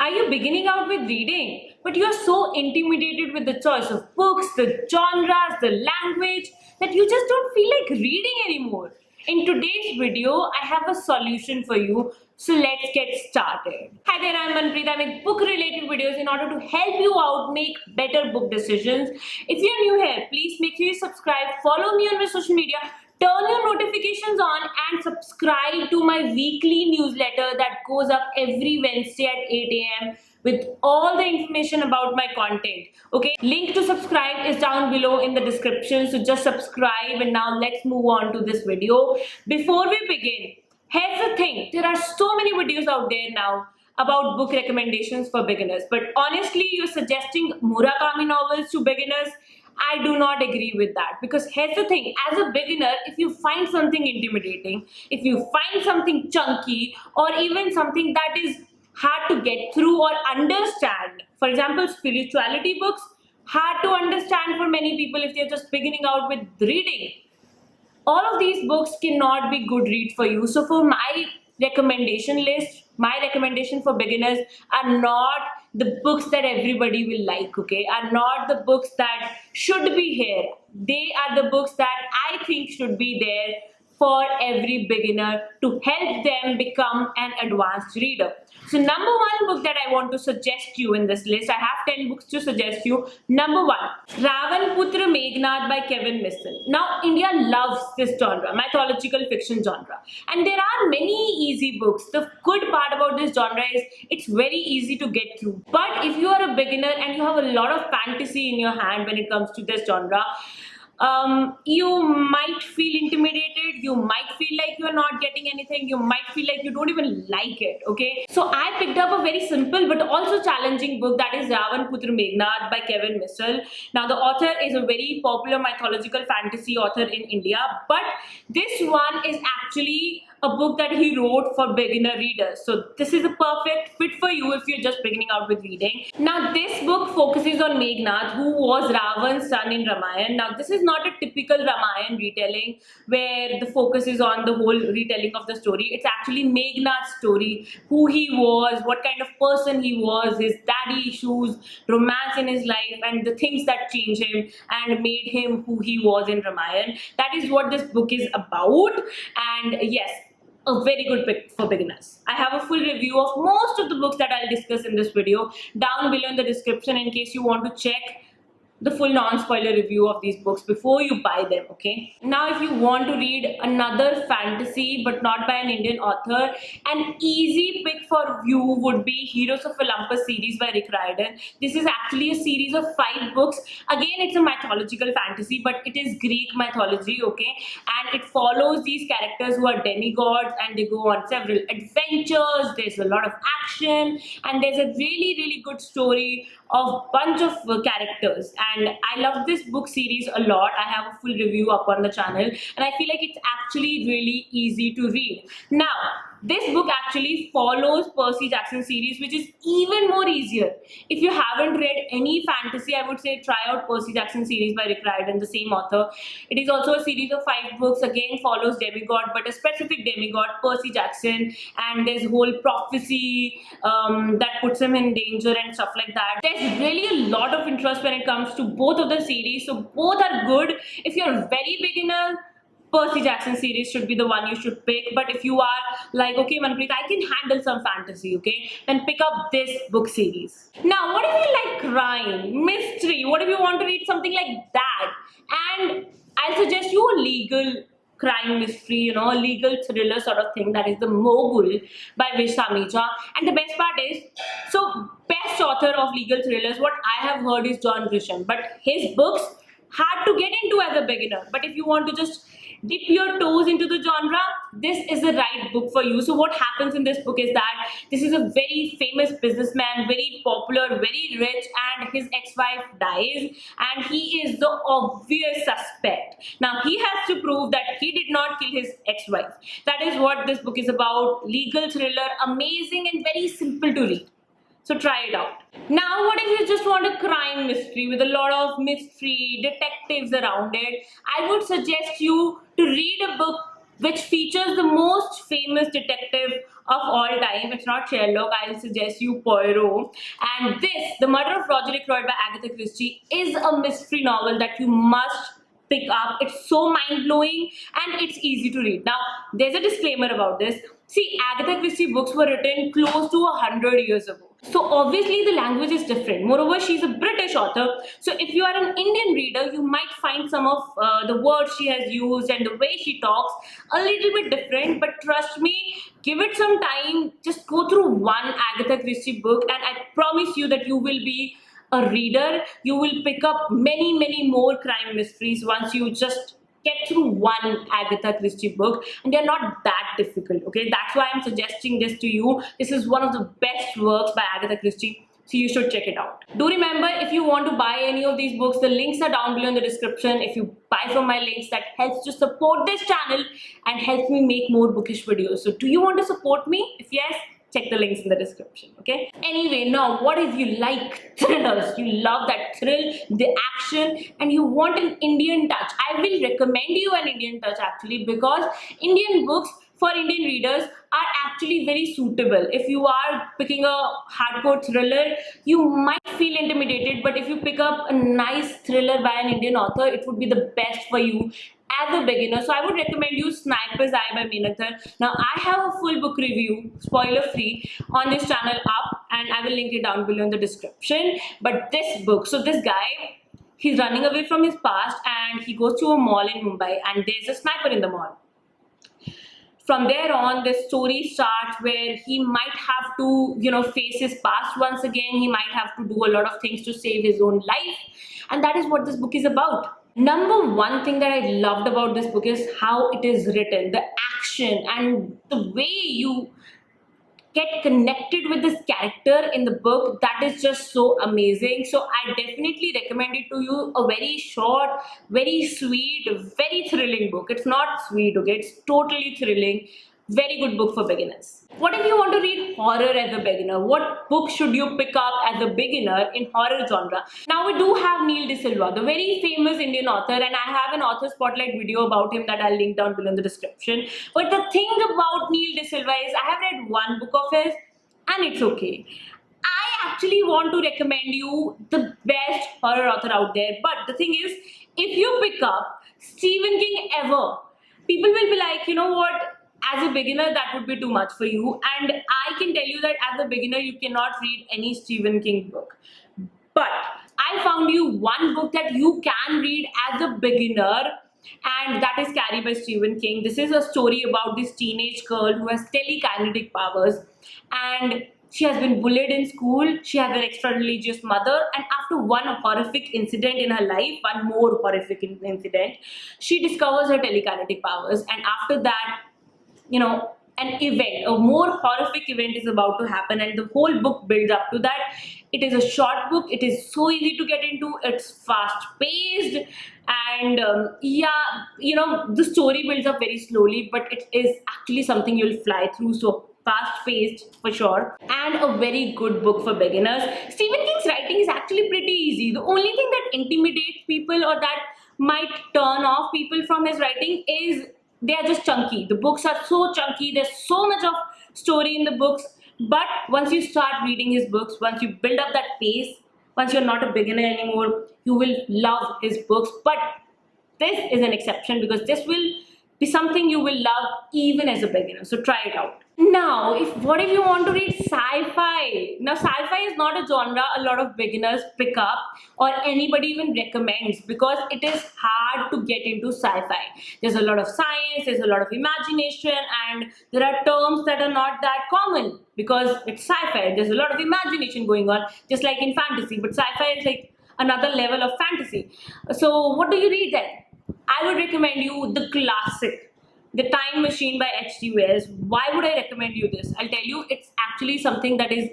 Are you beginning out with reading, but you're so intimidated with the choice of books, the genres, the language that you just don't feel like reading anymore? In today's video, I have a solution for you. So let's get started. Hi there, I'm Manpreet. I make book related videos in order to help you out make better book decisions. If you're new here, please make sure you subscribe, follow me on my social media, turn your notifications on and subscribe to my weekly newsletter that goes up every Wednesday at 8 a.m. with all the information about my content. Okay, link to subscribe is down below in the description, so just subscribe. And now let's move on to this video. Before we begin, here's the thing, there are so many videos out there now about book recommendations for beginners, but honestly you're suggesting Murakami novels to beginners. I do not agree with that, because here's the thing, as a beginner, if you find something intimidating, if you find something chunky, or even something that is hard to get through or understand, for example, spirituality books, hard to understand for many people if they're just beginning out with reading, all of these books cannot be good read for you. So for my recommendation list, my recommendation for beginners are not the books that everybody will like, okay, are not the books that should be here. They are the books that I think should be there for every beginner to help them become an advanced reader. So number one book that I want to suggest you in this list, I have 10 books to suggest you. Number one, Ravanputra Meghnad by Kevin Mitchell. Now India loves this genre, mythological fiction genre, and there are many easy books. The good part about this genre is it's very easy to get through. But if you are a beginner and you have a lot of fantasy in your hand when it comes to this genre, you might feel intimidated, you might feel like you're not getting anything, you might feel like you don't even like it, okay? So I picked up a very simple but also challenging book, that is Ravanputra Meghnad by Kevin Mitchell. Now the author is a very popular mythological fantasy author in India, but this one is actually a book that he wrote for beginner readers. So this is a perfect fit for you if you're just beginning out with reading. Now this book focuses on Meghnad, who was Ravan's son in Ramayana. Now this is not a typical Ramayana retelling where the focus is on the whole retelling of the story. It's actually Meghnad's story, who he was, what kind of person he was, his daddy issues, romance in his life, and the things that changed him and made him who he was in Ramayana. That is what this book is about. And yes, a very good pick for beginners. I have a full review of most of the books that I'll discuss in this video down below in the description in case you want to check the full non-spoiler review of these books before you buy them, okay? Now if you want to read another fantasy but not by an Indian author, an easy pick for you would be Heroes of Olympus series by Rick Riordan. This is actually a series of 5 books. Again, it's a mythological fantasy, but it is Greek mythology, okay? And it follows these characters who are demigods, and they go on several adventures. There's a lot of action, and there's a really good story of bunch of characters. And I love this book series a lot. I have a full review up on the channel, and I feel like it's actually really easy to read. Now this book actually follows Percy Jackson series, which is even more easier. If you haven't read any fantasy, I would say try out Percy Jackson series by Rick Riordan, the same author. It is also a series of 5 books, again follows demigod, but a specific demigod, Percy Jackson, and there's whole prophecy that puts him in danger and stuff like that. There's really a lot of interest when it comes to both of the series, so both are good. If you're a very beginner, Percy Jackson series should be the one you should pick. But if you are like, okay Manpreet, I can handle some fantasy, okay, then pick up this book series. Now what if you like crime, mystery, what if you want to read something like that? And I'll suggest you a legal crime mystery, you know, a legal thriller sort of thing, that is The Mogul by Vish Samija. And the best part is, so best author of legal thrillers, what I have heard is John Grisham, but his books hard to get into as a beginner. But if you want to just dip your toes into the genre, this is the right book for you. So what happens in this book is that this is a very famous businessman, very popular, very rich, and his ex-wife dies, and he is the obvious suspect. Now he has to prove that he did not kill his ex-wife. That is what this book is about. Legal thriller, amazing and very simple to read. So try it out. Now what if you just want a crime mystery with a lot of mystery, detectives around it? I would suggest you to read a book which features the most famous detective of all time. It's not Sherlock. I'll suggest you Poirot. And this, The Murder of Roger Ackroyd by Agatha Christie, is a mystery novel that you must pick up. It's so mind-blowing and it's easy to read. Now, there's a disclaimer about this. See, Agatha Christie books were written close to 100 years ago. So obviously the language is different. Moreover, she's a British author. So if you are an Indian reader, you might find some of the words she has used and the way she talks a little bit different. But trust me, give it some time. Just go through one Agatha Christie book and I promise you that you will be a reader. You will pick up many more crime mysteries once you just get through one Agatha Christie book, and they're not that difficult. Okay, that's why I'm suggesting this to you. This is one of the best works by Agatha Christie, so you should check it out. Do remember, if you want to buy any of these books, the links are down below in the description. If you buy from my links, that helps to support this channel and helps me make more bookish videos. So do you want to support me? If yes, check the links in the description. Okay, anyway, now what if you like thrillers, you love that thrill, the action, and you want an Indian touch? I will recommend you an Indian touch actually, because Indian books for Indian readers are actually very suitable. If you are picking a hardcore thriller, you might feel intimidated, but if you pick up a nice thriller by an Indian author, it would be the best for you as a beginner. So I would recommend you Sniper's Eye by Menak Dhar. Now I have a full book review, spoiler free, on this channel up, and I will link it down below in the description. But this book, so this guy, he's running away from his past and he goes to a mall in Mumbai and there's a sniper in the mall. From there on, the story starts where he might have to, face his past once again. He might have to do a lot of things to save his own life. And that is what this book is about. Number one thing that I loved about this book is how it is written, the action and the way you get connected with this character in the book. That is just so amazing. So I definitely recommend it to you. A very short, very sweet, very thrilling book. It's not sweet, okay? It's totally thrilling. Very good book for beginners. What if you want to read horror as a beginner? What book should you pick up as a beginner in horror genre? Now we do have Neil D'Silva, the very famous Indian author, and I have an author spotlight video about him that I'll link down below in the description. But the thing about Neil D'Silva is I have read one book of his and it's okay. I actually want to recommend you the best horror author out there. But the thing is, if you pick up Stephen King ever, people will be like, you know what? As a beginner, that would be too much for you. And I can tell you that as a beginner, you cannot read any Stephen King book. But I found you one book that you can read as a beginner, and that is Carrie by Stephen King. This is a story about this teenage girl who has telekinetic powers, and she has been bullied in school. She has an extra-religious mother, and after one horrific incident in her life, one more horrific incident, she discovers her telekinetic powers, and after that, an event, a more horrific event is about to happen, and the whole book builds up to that. It is a short book. It is so easy to get into. It's fast paced, and the story builds up very slowly, but it is actually something you'll fly through. So fast paced for sure, and a very good book for beginners. Stephen King's writing is actually pretty easy. The only thing that intimidates people or that might turn off people from his writing is they are just chunky. The books are so chunky. There's so much of story in the books. But once you start reading his books, once you build up that pace, once you're not a beginner anymore, you will love his books. But this is an exception because this will be something you will love even as a beginner. So try it out. Now, what if you want to read sci-fi? Now, sci-fi is not a genre a lot of beginners pick up or anybody even recommends because it is hard to get into sci-fi. There's a lot of science, there's a lot of imagination, and there are terms that are not that common because it's sci-fi. There's a lot of imagination going on, just like in fantasy, but sci-fi is like another level of fantasy. So what do you read then? I would recommend you the classic, The Time Machine by H.G. Wells. Why would I recommend you this? I'll tell you, it's actually something that is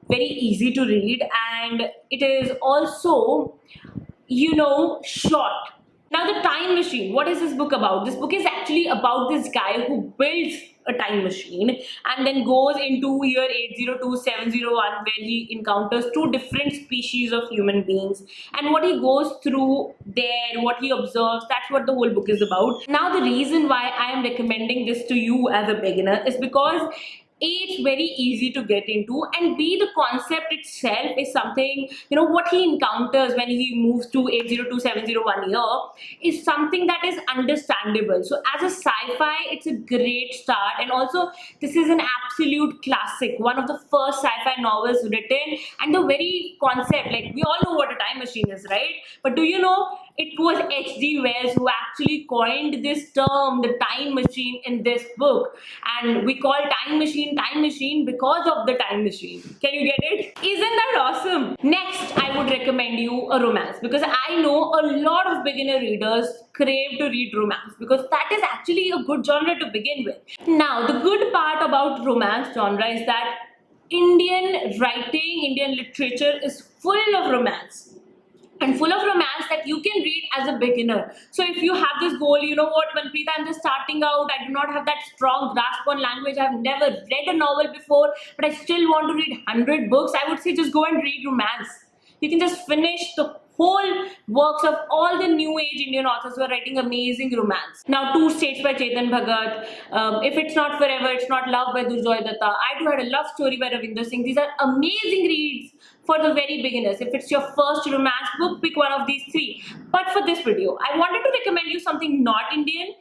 very easy to read, and it is also, short. Now, The Time Machine, what is this book about? This book is actually about this guy who builds a time machine and then goes into year 802701 where he encounters two different species of human beings, and what he goes through there, what he observes, that's what the whole book is about. Now, the reason why I am recommending this to you as a beginner is because it's very easy to get into, and B, the concept itself is something, what he encounters when he moves to 80270 year is something that is understandable. So as a sci-fi, it's a great start, and also this is an absolute classic, one of the first sci-fi novels written, and the very concept, like we all know what a time machine is, right? But do you know it was H.G. Wells who actually coined this term, the time machine, in this book, and we call time machine because of the time machine. Can you get it? Isn't that awesome? Next, I would recommend you a romance, because I know a lot of beginner readers crave to read romance because that is actually a good genre to begin with. Now, the good part about romance genre is that Indian writing, Indian literature is full of romance, and full of romance that you can read as a beginner. So if you have this goal, you know what, Manpreet, I'm just starting out, I do not have that strong grasp on language, I've never read a novel before, but I still want to read 100 books, I would say just go and read romance. You can just finish the whole works of all the new age Indian authors who are writing amazing romance. Now, Two States by Chetan Bhagat, If It's Not Forever, It's Not Love by Durjoy Datta, I Too Had a Love Story by Ravinder Singh. These are amazing reads for the very beginners. If it's your first romance book, pick one of these three. But for this video, I wanted to recommend you something not Indian,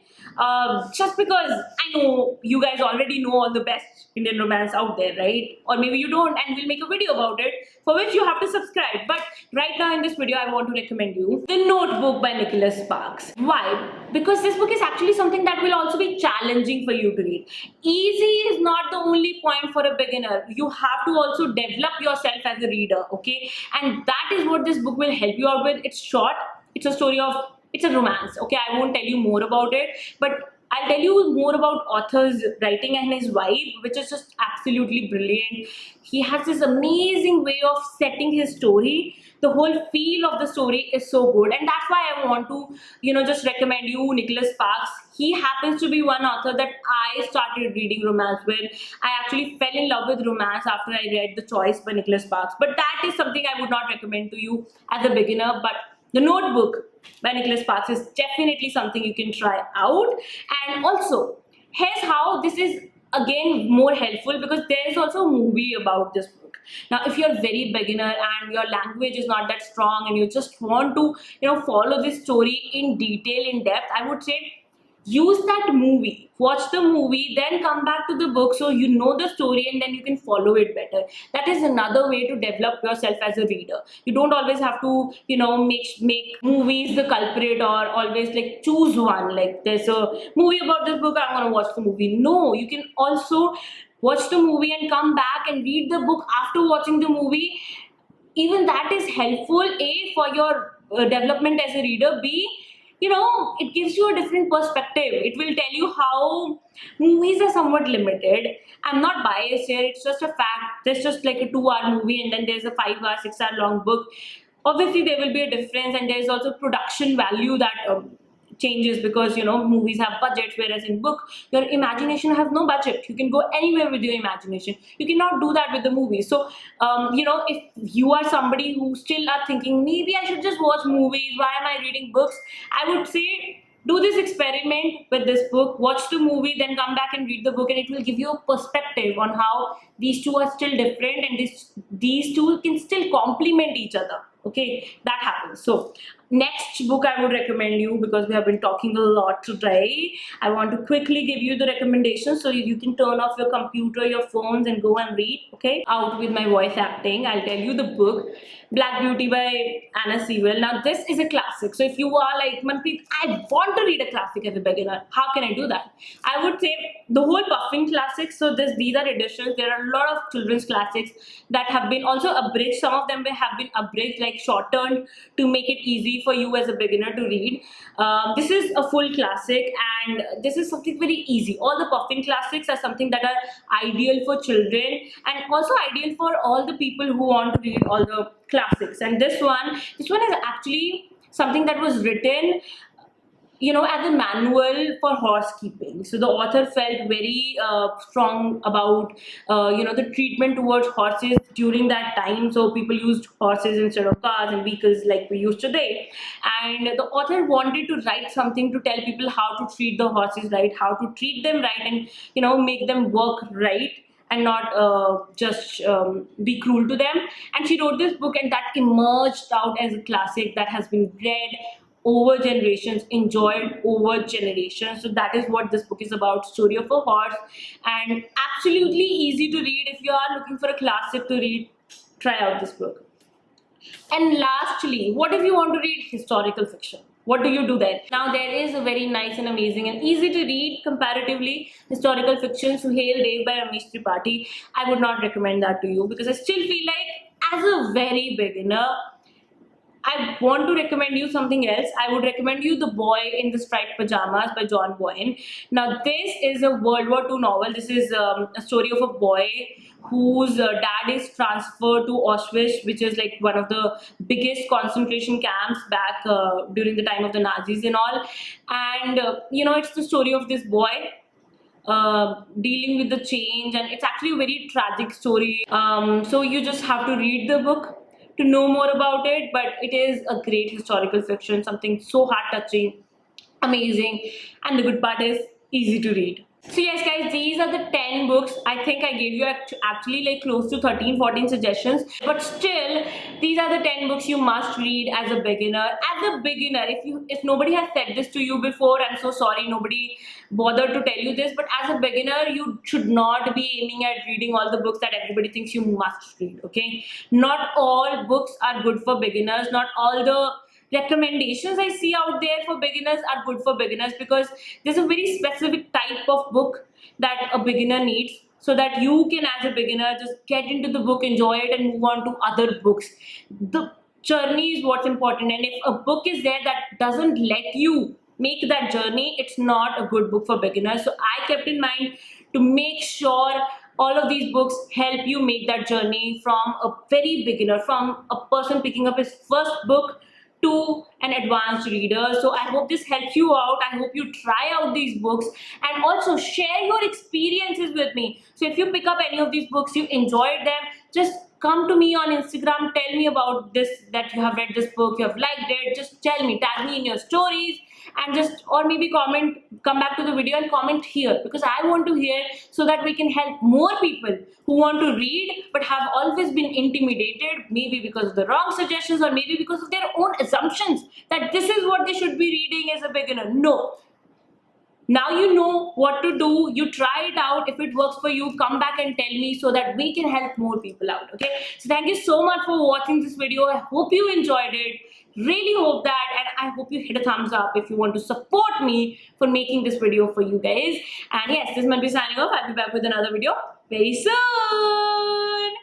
just because I know you guys already know all the best Indian romance out there, right? Or maybe you don't, and we'll make a video about it, for which you have to subscribe. But right now in this video, I want to recommend you The Notebook by Nicholas Sparks. Why? Because this book is actually something that will also be challenging for you to read. Easy is not the only point for a beginner. You have to also develop yourself as a reader, okay? And that is what this book will help you out with. It's short. It's a story of, it's a romance, okay? I won't tell you more about it, but I'll tell you more about author's writing and his vibe, which is just absolutely brilliant. He has this amazing way of setting his story. The whole feel of the story is so good, and that's why I want to, just recommend you Nicholas Sparks. He happens to be one author that I started reading romance with. I actually fell in love with romance after I read The Choice by Nicholas Sparks. But that is something I would not recommend to you as a beginner. But The Notebook by Nicholas Sparks is definitely something you can try out. And also, here's how this is again more helpful, because there is also a movie about this book. Now, if you're very beginner and your language is not that strong and you just want to, follow this story in detail, in depth, I would say use that movie, watch the movie, then come back to the book so you know the story and then you can follow it better. That is another way to develop yourself as a reader. You don't always have to, make movies the culprit, or always like choose one. Like there's a movie about this book, I'm gonna watch the movie. No, you can also watch the movie and come back and read the book after watching the movie. Even that is helpful, A, for your development as a reader, B, it gives you a different perspective. It will tell you how movies are somewhat limited. I'm not biased here, it's just a fact. There's just like a 2-hour movie and then there's a 5-hour, 6-hour long book. Obviously there will be a difference, and there's also production value that changes, because movies have budgets, whereas in book your imagination has no budget. You can go anywhere with your imagination. You cannot do that with the movie. So if you are somebody who still are thinking maybe I should just watch movies, why am I reading books, I would say do this experiment with this book, watch the movie, then come back and read the book, and it will give you a perspective on how these two are still different, and these two can still complement each other. Okay, that happens. So next book I would recommend you, because we have been talking a lot today, I want to quickly give you the recommendations so you can turn off your computer, your phones, and go and read. Okay, out with my voice acting, I'll tell you the book Black Beauty by Anna Sewell. Now this is a classic, so if you are like, Manpreet, I want to read a classic as a beginner, how can I do that? I would say the whole Puffin classics. So these are editions. There are a lot of children's classics that have been also abridged. Some of them have been abridged, like shortened, to make it easy for you as a beginner to read. This is a full classic, and this is something very easy. All the Puffin classics are something that are ideal for children, and also ideal for all the people who want to read all the classics. And this one is actually something that was written as a manual for horsekeeping. So the author felt very strong about, the treatment towards horses during that time. So people used horses instead of cars and vehicles like we use today. And the author wanted to write something to tell people how to treat the horses right, how to treat them right, and, make them work right. and not just be cruel to them. And she wrote this book, and that emerged out as a classic that has been read over generations, enjoyed over generations. So that is what this book is about, Story of a Horse, and absolutely easy to read. If you are looking for a classic to read, try out this book. And lastly, what if you want to read historical fiction? What do you do then? Now, there is a very nice and amazing and easy to read comparatively historical fiction, Suhail Dev by Ramesh Tripathi. I would not recommend that to you because I still feel like, as a very beginner, I want to recommend you something else. I would recommend you The Boy in the Striped Pajamas by John Boyne. Now, this is a World War II novel. This is a story of a boy whose dad is transferred to Auschwitz, which is like one of the biggest concentration camps back during the time of the Nazis and all. And, it's the story of this boy dealing with the change, and it's actually a very tragic story. So you just have to read the book to know more about it, but it is a great historical fiction, something so heart-touching, amazing, and the good part is easy to read. So yes guys, these are the 10 books. I think I gave you actually like close to 13-14 suggestions, but still these are the 10 books you must read as a beginner. As a beginner, if nobody has said this to you before, I'm so sorry, nobody bothered to tell you this, but as a beginner you should not be aiming at reading all the books that everybody thinks you must read, okay? Not all books are good for beginners. Not all the recommendations I see out there for beginners are good for beginners, because there's a very specific type of book that a beginner needs, so that you can, as a beginner, just get into the book, enjoy it, and move on to other books. The journey is what's important, and if a book is there that doesn't let you make that journey, it's not a good book for beginners. So I kept in mind to make sure all of these books help you make that journey from a very beginner, from a person picking up his first book to an advanced reader. So I hope this helps you out. I hope you try out these books and also share your experiences with me. So if you pick up any of these books, you enjoyed them, just come to me on Instagram, tell me about this, that you have read this book, you have liked it, just tell me, tag me in your stories, and just, or maybe comment, come back to the video and comment here, because I want to hear, so that we can help more people who want to read but have always been intimidated, maybe because of the wrong suggestions or maybe because of their own assumptions that this is what they should be reading as a beginner. No. Now you know what to do. You try it out. If it works for you, come back and tell me, so that we can help more people out. Okay. So thank you so much for watching this video. I hope you enjoyed it. Really hope that, and I hope you hit a thumbs up if you want to support me for making this video for you guys. And yes, this is Manvi signing off. I'll be back with another video very soon.